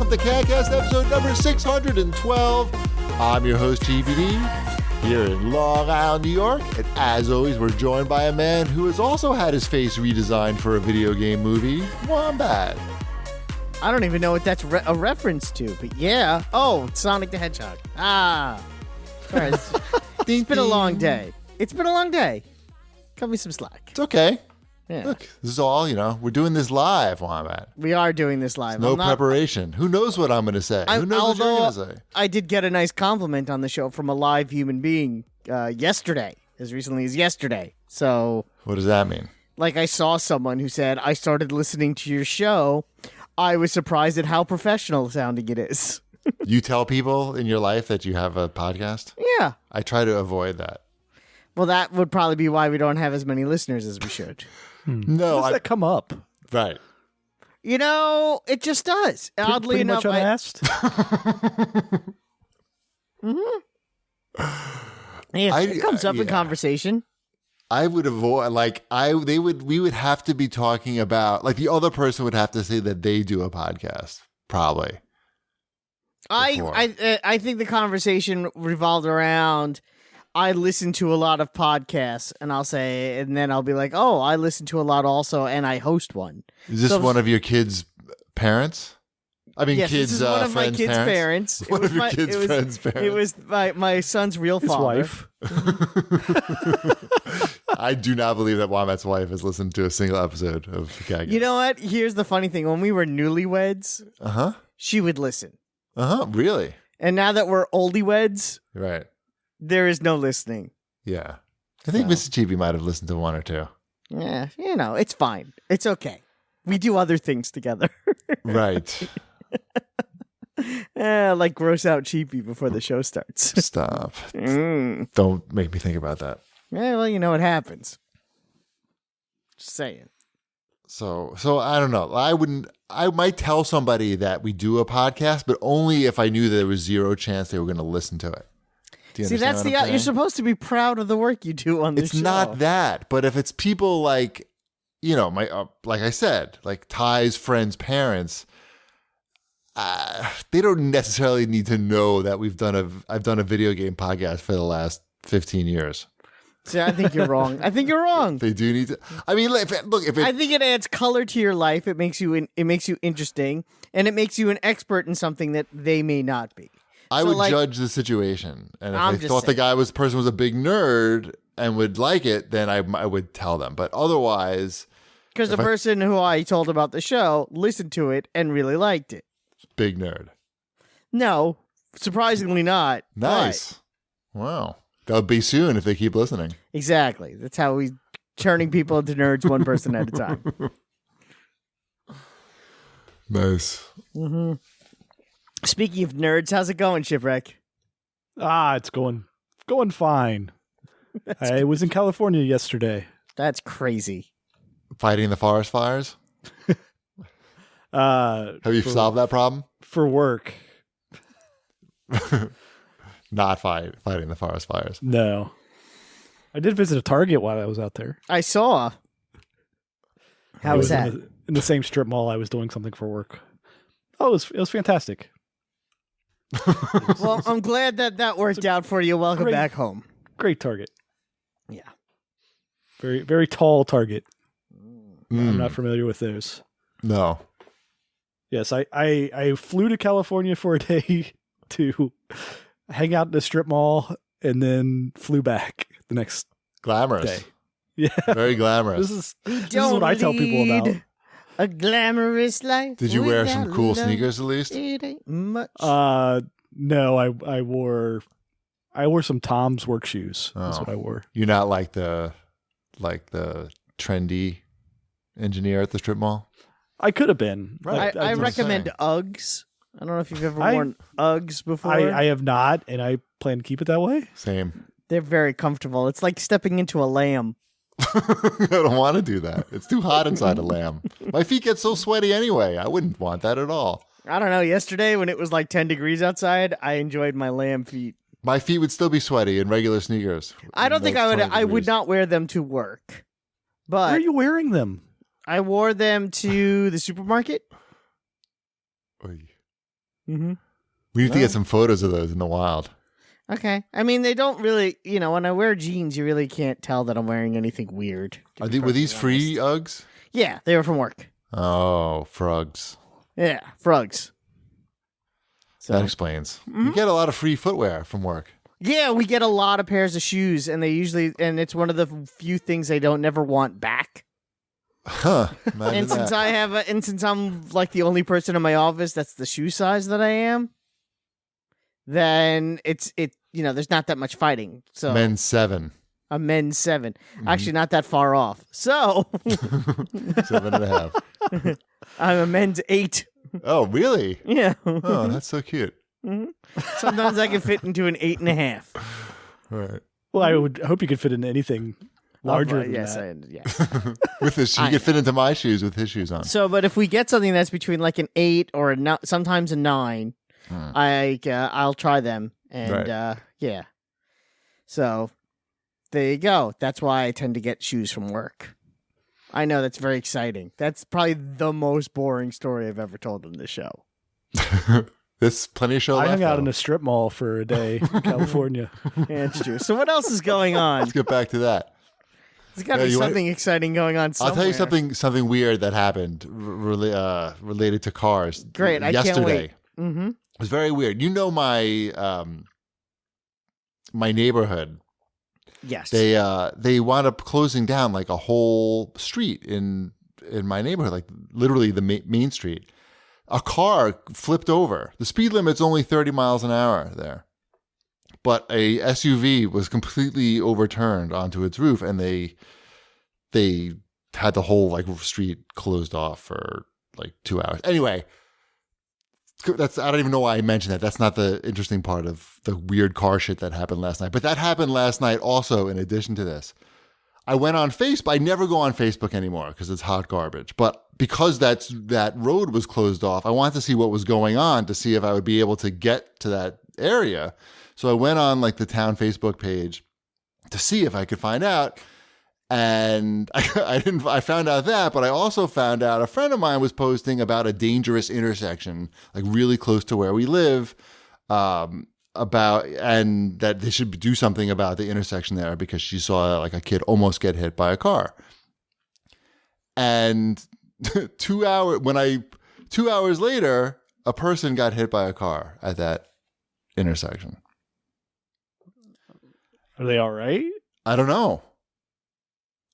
welcome to CAGcast episode number 612. I'm your host, CheapyD, here in Long Island, New York. And as always, we're joined by a man who has also had his face redesigned for a video game movie, Wombat. I don't even know what that's a reference to, but yeah. Oh, Sonic the Hedgehog. Ah. Sorry, it's been a long day. It's been a long day. Cut me some slack. It's okay. Yeah. Look, this is all, we're doing this live, Wombat. We are doing this live. No preparation. Who knows what I'm going to say? Who knows what you're going to say? I did get a nice compliment on the show from a live human being yesterday, as recently as yesterday. So, what does that mean? Like, I saw someone who said, I started listening to your show. I was surprised at how professional sounding it is. You tell people in your life that you have a podcast? Yeah. I try to avoid that. Well, that would probably be why we don't have as many listeners as we should. No, How does that come up? Right. It just does. Oddly pretty enough, much unasked. It comes up in conversation. I would avoid, we would have to be talking about, the other person would have to say that they do a podcast, probably. I think the conversation revolved around, I listen to a lot of podcasts, and then I'll be like, oh, I listen to a lot also, and I host one. Is this one of your kids' parents? I mean, yes, kids' this is one of my friends' kids' parents. One of your kids' friends' parents. It was my son's real His father. wife. I do not believe that Wombat's wife has listened to a single episode of CAGcast. You know what? Here's the funny thing. When we were newlyweds, she would listen. Really? And now that we're oldyweds, Right. there is no listening. Yeah. I think Mrs. Cheapy might have listened to one or two. Yeah, it's fine. It's okay. We do other things together. Right. Like gross out Cheapy before the show starts. Stop. Don't make me think about that. Yeah, well, you know what happens. Just saying. So I don't know. I might tell somebody that we do a podcast, but only if I knew that there was zero chance they were going to listen to it. Do you See, understand that's what I'm saying? you're supposed to be proud of the work you do on this show. It's not that, but if it's people like I said, like Ty's friends' parents, they don't necessarily need to know that I've done a video game podcast for the last 15 years. See, I think you're wrong. I think you're wrong. They do need to. I mean, I think it adds color to your life. It makes you interesting, and it makes you an expert in something that they may not be. I would judge the situation, and if I thought the person was a big nerd and would like it, then I would tell them. But otherwise, because the person who I told about the show listened to it and really liked it. Big nerd. No, surprisingly not. Nice. Wow. They'll be soon if they keep listening. Exactly. That's how we turning people into nerds one person at a time. Nice. Mm-hmm. Speaking of nerds, how's it going, Shipwreck? It's going fine. I was in California yesterday. That's crazy. Fighting the forest fires? Have you solved that problem? For work. Not fighting the forest fires. No. I did visit a Target while I was out there. I saw. How was that? In the same strip mall I was doing something for work. Oh, it was fantastic. Well, I'm glad that worked out for you. Welcome back home. Great Target. Yeah. Very, very tall Target. I'm not familiar with those. No. Yes, I flew to California for a day to hang out in the strip mall and then flew back the next Glamorous. day. Yeah. Very glamorous. This is what I tell people about. A glamorous life. Did you wear some cool sneakers at least? It ain't much. No, I wore some Tom's work shoes. That's what I wore. You're not like the trendy engineer at the strip mall? I could have been. Right. I recommend Uggs. I don't know if you've ever worn Uggs before. I have not, and I plan to keep it that way. Same. They're very comfortable. It's like stepping into a lamb. I don't want to do that. It's too hot inside a lamb. My feet get so sweaty anyway. I wouldn't want that at all. I don't know. Yesterday when it was like 10 degrees outside, I enjoyed my lamb feet. My feet would still be sweaty in regular sneakers. I don't think I would not wear them to work. But where are you wearing them? I wore them to the supermarket. Oy. Mm-hmm. We need to get some photos of those in the wild. Okay. I mean, they don't really, when I wear jeans, you really can't tell that I'm wearing anything weird. Were these free Uggs? Yeah, they were from work. Oh, frogs. Yeah, frogs. So, That explains. You get a lot of free footwear from work. yeah, we get a lot of pairs of shoes, and it's one of the few things they don't never want back. Huh. Imagine And since that. since I'm like the only person in my office that's the shoe size that I am, then there's not that much fighting. So Men's 7. a men's 7, actually not that far off. So 7.5. I'm a men's 8. Oh, really? Yeah. Oh, that's so cute. Sometimes I can fit into an 8.5. All right. Well, I would hope you could fit into anything larger than yes, that. yes. With his, he could fit into my shoes with his shoes on. So, but if we get something that's between like an 8 or sometimes a 9, I'll try them, and Right. yeah. So there you go. That's why I tend to get shoes from work. I know that's very exciting. That's probably the most boring story I've ever told on this show. There's plenty of show I left. hung out though. in a strip mall for a day in California. Yeah, it's true. So what else is going on? Let's get back to that. There's got to be you want- something exciting going on somewhere. I'll tell you something weird that happened related to cars. Great, I yesterday. can't wait. Mm-hmm. It was very weird. You know my my neighborhood. Yes. They wound up closing down like a whole street in my neighborhood, like literally the main street. A car flipped over. The speed limit's only 30 miles an hour there, but a SUV was completely overturned onto its roof, and they had the whole like street closed off for like 2 hours. Anyway, I don't even know why I mentioned that. That's not the interesting part of the weird car shit that happened last night. But that happened last night also. In addition to this, I went on Facebook. I never go on Facebook anymore because it's hot garbage. But because that road was closed off, I wanted to see what was going on to see if I would be able to get to that area. So I went on like the town Facebook page to see if I could find out. And I found out that, but I also found out a friend of mine was posting about a dangerous intersection, like really close to where we live, and that they should do something about the intersection there because she saw like a kid almost get hit by a car. And 2 hours later, a person got hit by a car at that intersection. Are they all right? I don't know.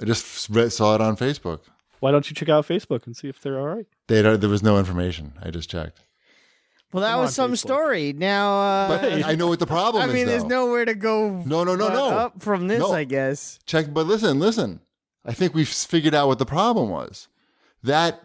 I just saw it on Facebook. Why don't you check out Facebook and see if they're all right? There was no information. I just checked. Well, that Come was on, some Facebook. story. Now, But I know what the problem I is, mean, there's though. nowhere to go. No. Up from this, No. I guess. Check, but listen. I think we've figured out what the problem was. That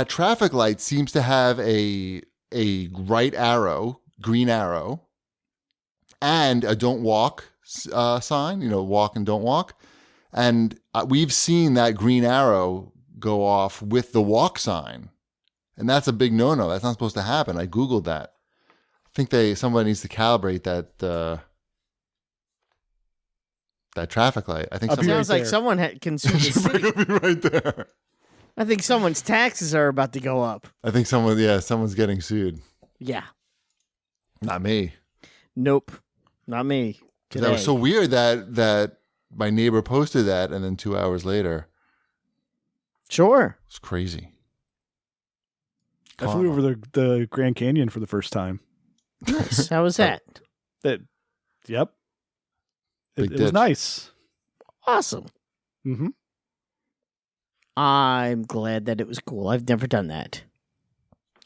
traffic light seems to have a right arrow, green arrow, and a don't walk sign. Walk and don't walk. And we've seen that green arrow go off with the walk sign. And that's a big no-no. That's not supposed to happen. I Googled that. I think somebody needs to calibrate that traffic light. I think I'll be somebody Sounds like there. someone can sue the city. should be right there. I think someone's taxes are about to go up. I think someone's getting sued. Yeah. Not me. Nope. Not me. 'Cause that was Today. so weird that my neighbor posted that, and then 2 hours later, Sure. it's crazy. I flew over the Grand Canyon for the first time. Nice. How was that? Yep. Big It was ditch. nice. Awesome. Mm-hmm. I'm glad that it was cool. I've never done that.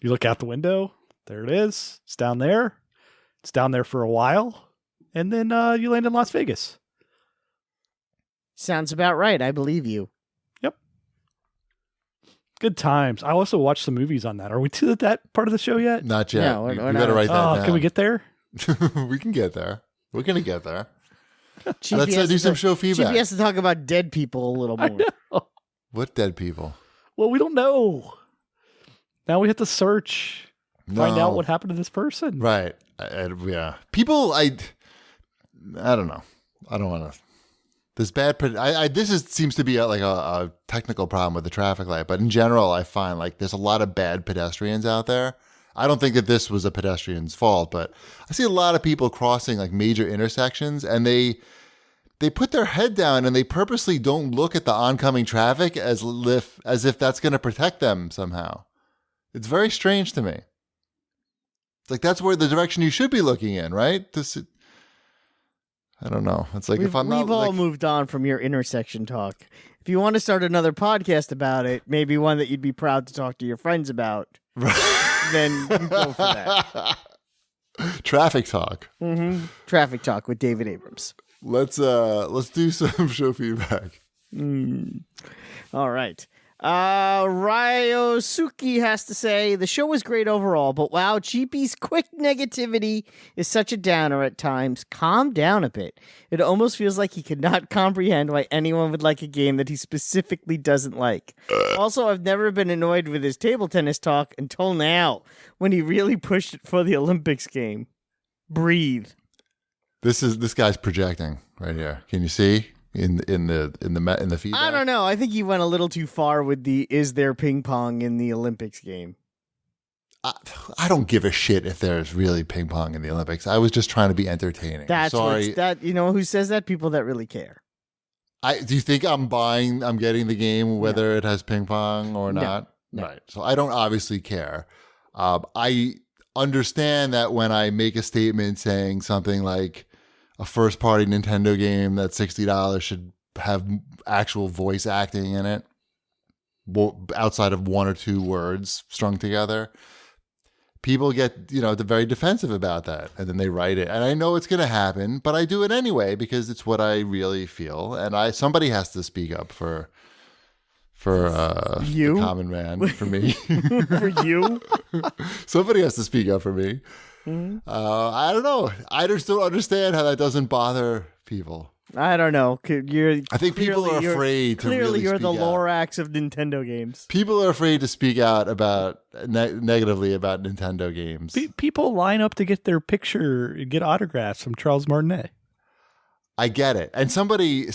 You look out the window. There it is. It's down there. It's down there for a while. And then you land in Las Vegas. Sounds about right. I believe you. Good times. I also watched some movies on that. Are we to that part of the show yet? Not yet. No, we we're got to not. write that down. Can we get there? We can get there. We're gonna get there. Cheapy Let's has do to some talk- show feedback. Cheapy has to talk about dead people a little I more. know. What dead people? Well, we don't know. Now we have to search, find out No. what happened to this person. Right. Yeah. People. I don't know. I don't want to. This bad. Seems to be a technical problem with the traffic light, but in general, I find like there's a lot of bad pedestrians out there. I don't think that this was a pedestrian's fault, but I see a lot of people crossing like major intersections, and they put their head down and they purposely don't look at the oncoming traffic as if that's going to protect them somehow. It's very strange to me. It's like that's where the direction you should be looking in, right? I don't know. It's like we've all moved on from your intersection talk. If you want to start another podcast about it, maybe one that you'd be proud to talk to your friends about, then you go for that. Traffic talk. Mm-hmm. Traffic talk with David Abrams. Let's do some show feedback. All right. Ryosuke has to say, the show was great overall, but wow, Cheapy's quick negativity is such a downer at times. Calm down a bit. It almost feels like he could not comprehend why anyone would like a game that he specifically doesn't like. Also, I've never been annoyed with his table tennis talk until now, when he really pushed it for the Olympics game. Breathe. This guy's projecting right here. Can you see? In the feedback? I don't know. I think he went a little too far with the "is there ping pong in the Olympics" game. I don't give a shit if there's really ping pong in the Olympics. I was just trying to be entertaining. Sorry. Who says that? People that really care. Do you think I'm getting the game whether it has ping pong or not? No. Right. So I don't obviously care. I understand that when I make a statement saying something like a first-party Nintendo game that's $60 should have actual voice acting in it, outside of one or two words strung together. People get, very defensive about that, and then they write it. And I know it's going to happen, but I do it anyway because it's what I really feel. And somebody has to speak up for you, the common man, for me. For you, somebody has to speak up for me. Mm-hmm. I don't know. I just don't understand how that doesn't bother people. I don't know. I think people are afraid to really you're the speak out. Lorax of Nintendo games. People are afraid to speak out about negatively about Nintendo games. People line up to get their picture, get autographs from Charles Martinet. I get it. And somebody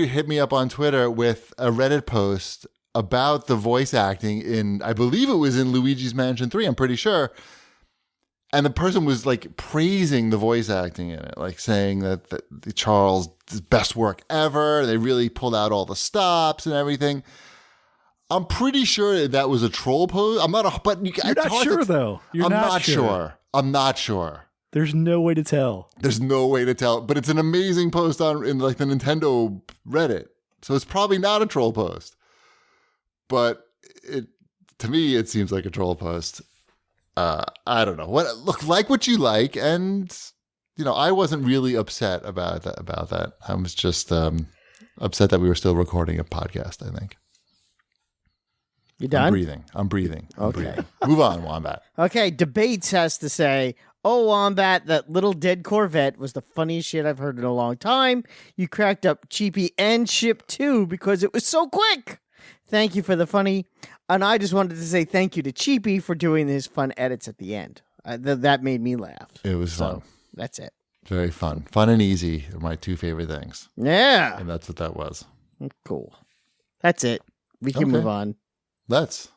hit me up on Twitter with a Reddit post about the voice acting in, I believe it was in Luigi's Mansion 3, I'm pretty sure. And the person was like praising the voice acting in it, like saying that the Charles' best work ever. They really pulled out all the stops and everything. I'm pretty sure that was a troll post. I'm not, You're not sure though. I'm not sure. I'm not sure. There's no way to tell. There's no way to tell, but it's an amazing post in like the Nintendo Reddit. So it's probably not a troll post, but to me it seems like a troll post. I don't know. Like what you like, and I wasn't really upset about that. I was just upset that we were still recording a podcast. I think. You done? I'm breathing. Okay. Move on, Wombat. Okay. Debates has to say, "Oh, Wombat, that little dead Corvette was the funniest shit I've heard in a long time. You cracked up Cheapy and Ship too because it was so quick. Thank you for the funny." And I just wanted to say thank you to Cheapy for doing his fun edits at the end. That made me laugh. It was fun. That's it. Very fun. Fun and easy are my two favorite things. Yeah. And that's what that was. Cool. That's it. We can move on. Let's.